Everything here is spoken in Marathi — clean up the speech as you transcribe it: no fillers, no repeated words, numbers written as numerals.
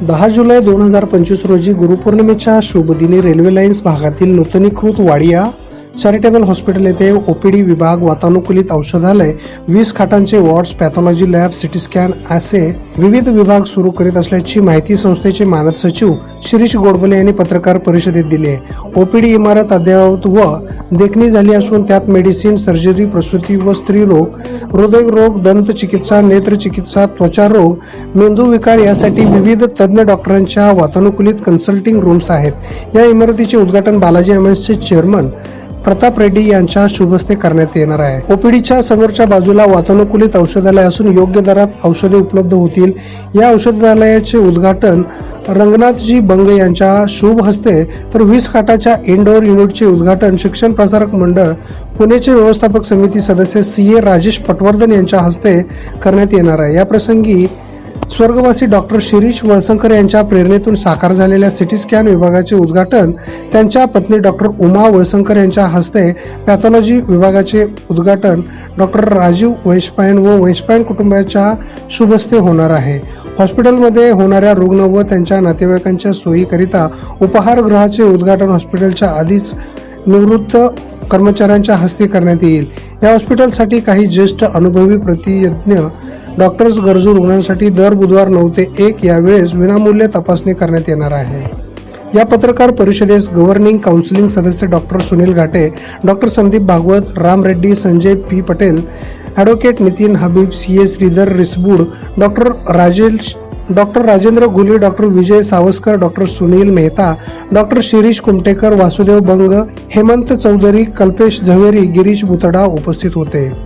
10 जुलै 2025 रोजी गुरुपौर्णिमेच्या शुभदिनी रेल्वे लाईन्स भागातील नूतनीकृत वाडिया चॅरिटेबल हॉस्पिटल येथे ओपीडी विभाग, वातानुकूलित औषधालय, 20 खाटांचे wards, pathology lab, CT scan असे विविध विभाग सुरू करीत असल्याची माहिती संस्थेचे मानद सचिव शिरीष गोडबोले यांनी पत्रकार परिषदेत दिली आहे. ओपीडी इमारत अद्ययावत व देखणी झाली असून त्यात मेडिसिन, सर्जरी, प्रसूती व स्त्रीरोग, हृदयरोग, दंत चिकित्सा, नेत्र चिकित्सा, त्वचा रोग, मेंदू विकार यासाठी विविध तज्ञ डॉक्टरांच्या वातानुकूलित कन्सल्टिंग रूम्स आहेत. या इमारतीचे उद्घाटन बालाजी एमएसचे चेअरमन प्रताप रेड्डी यांच्या शुभहस्ते करण्यात येणार आहे. ओपीडीच्या समोरच्या बाजूला वातानुकूलित औषधालय असून योग्य दरात औषधे उपलब्ध होतील. या औषधालयाचे उद्घाटन रंगनाथजी बंग यांच्या शुभ हस्ते तर 20 खाटाच्या इंडोर युनिटचे उद्घाटन शिक्षण प्रसारक मंडळ पुणेचे व्यवस्थापक समिती सदस्य CA राजेश पटवर्धन यांच्या हस्ते करण्यात येणार आहे. या प्रसंगी स्वर्गवासी डॉक्टर शिरीष वळसंकर यांच्या प्रेरणेतून साकार झालेल्या सिटी स्कॅन विभागाचे उद्घाटन त्यांच्या पत्नी डॉक्टर उमा वळसंकर यांच्या हस्ते, पॅथॉलॉजी विभागाचे उद्घाटन डॉक्टर राजीव वैशपायन व वैशपायन कुटुंबाच्या शुभ हस्ते होणार आहे. हॉस्पिटलमध्ये होणाऱ्या रुग्ण व त्यांच्या नातेवाईकांच्या सोयीकरिता उपहारगृहाचे उद्घाटन हॉस्पिटलच्या आधीच निवृत्त कर्मचाऱ्यांच्या हस्ते करण्यात येईल. या हॉस्पिटलसाठी काही ज्येष्ठ अनुभवी प्रतियज्ञ डॉक्टर्स गरजू रुग्णांसाठी दर बुधवार 9 ते 1 या वेळेस विनामूल्य तपासणी करण्यात येणार आहे. या पत्रकार परिषदेस गव्हर्निंग काउन्सिलिंग सदस्य doctor Sunil Ghate, doctor Sandeep Bhagwat, Ram Reddy, Sanjay P Patel, advocate Nitin Habib, CA Shridhar Risbud, doctor Rajendra Ghule, doctor Vijay Savaskar, doctor Sunil Mehta, doctor Shirish Kumtekar, Vasudev Bang, Hemant Chaudhari, Kalpesh Zaveri, Girish Butada उपस्थित होते.